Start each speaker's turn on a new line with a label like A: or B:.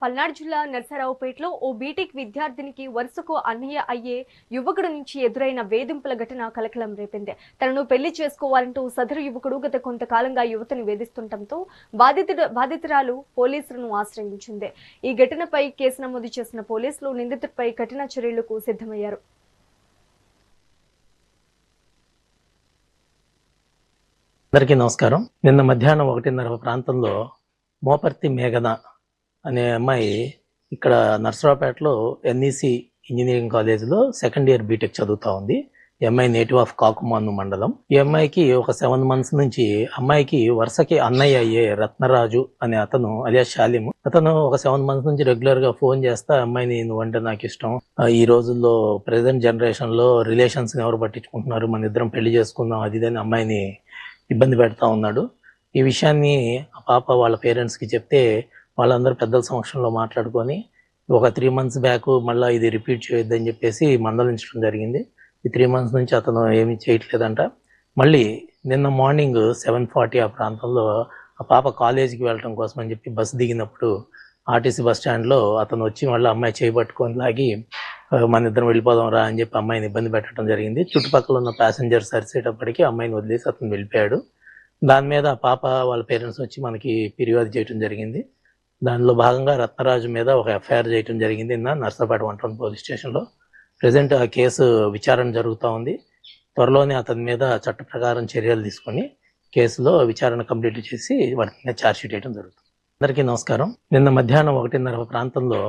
A: పల్నాడు జిల్లా నర్సరావుపేటలో ఓ బీటెక్ విద్యార్థినికి వరుసకు అన్నయ్య అయ్యే యువకుడు నుంచి ఎదురైన వేధింపుల ఘటన కలకలం రేపింది. తనను పెళ్లి చేసుకోవాలంటూ సదరు యువకుడు గత కొంతకాలంగా యువతిని వేధిస్తుండటంతో బాధితురాలు పోలీసులను ఆశ్రయించింది. ఈ ఘటనపై కేసు నమోదు చేసిన పోలీసులు నిందితుడిపై కఠిన చర్యలకు సిద్ధమయ్యారు.
B: అందరికీ నమస్కారం. నిన్న మధ్యాహ్నం 1:30 ప్రాంతంలో మోపర్తి మేఘన అనే అమ్మాయి ఇక్కడ నర్సరావుపేటలో ఎన్ఈసి ఇంజనీరింగ్ కాలేజీలో సెకండ్ ఇయర్ బీటెక్ చదువుతా ఉంది. ఈ అమ్మాయి నేటివ్ ఆఫ్ కాకుమాను మండలం. ఈ అమ్మాయికి ఒక 7 months నుంచి అమ్మాయికి వరుసకి అన్నయ్య అయ్యే రత్నరాజు అనే అతను అలియాస్ షాలిం, అతను ఒక 7 months నుంచి రెగ్యులర్ గా ఫోన్ చేస్తా అమ్మాయిని నువ్వంటే నాకు ఇష్టం, ఈ రోజుల్లో ప్రెసెంట్ జనరేషన్ లో రిలేషన్స్ ఎవరు పట్టించుకుంటున్నారు, మన ఇద్దరం పెళ్లి చేసుకుందాం అది అని అమ్మాయిని ఇబ్బంది పెడతా ఉన్నాడు. ఈ విషయాన్ని ఆ పాప వాళ్ళ పేరెంట్స్కి చెప్తే వాళ్ళందరూ పెద్దల సమక్షంలో మాట్లాడుకొని ఒక 3 months బ్యాక్ మళ్ళీ ఇది రిపీట్ చేయొద్దని చెప్పేసి మందలించడం జరిగింది. ఈ 3 months నుంచి అతను ఏమీ చేయట్లేదంట. మళ్ళీ నిన్న మార్నింగ్ 7:40 ఆ ప్రాంతంలో ఆ పాప కాలేజీకి వెళ్ళటం కోసం అని చెప్పి బస్సు దిగినప్పుడు ఆర్టీసీ బస్ స్టాండ్లో అతను వచ్చి మళ్ళీ అమ్మాయి చేయబట్టుకొని లాగి మన ఇద్దరం వెళ్ళిపోదాం రా అని చెప్పి అమ్మాయిని ఇబ్బంది పెట్టడం జరిగింది. చుట్టుపక్కల ఉన్న ప్యాసింజర్స్ అరిసేటప్పటికీ అమ్మాయిని వదిలేసి అతను వెళ్ళిపోయాడు. దాని మీద ఆ పాప వాళ్ళ పేరెంట్స్ వచ్చి మనకి ఫిర్యాదు చేయడం జరిగింది. దానిలో భాగంగా రత్నరాజు మీద ఒక ఎఫ్ఐఆర్ చేయడం జరిగింది నిన్న నర్సరావుపేట 1 పోలీస్ స్టేషన్లో. ప్రజెంట్ ఆ కేసు విచారణ జరుగుతూ ఉంది. త్వరలోనే అతని మీద చట్ట ప్రకారం చర్యలు తీసుకొని కేసులో విచారణ కంప్లీట్ చేసి వాటి మీద ఛార్జ్ షీట్ వేయడం జరుగుతుంది. అందరికీ నమస్కారం. నిన్న మధ్యాహ్నం 1:30 ప్రాంతంలో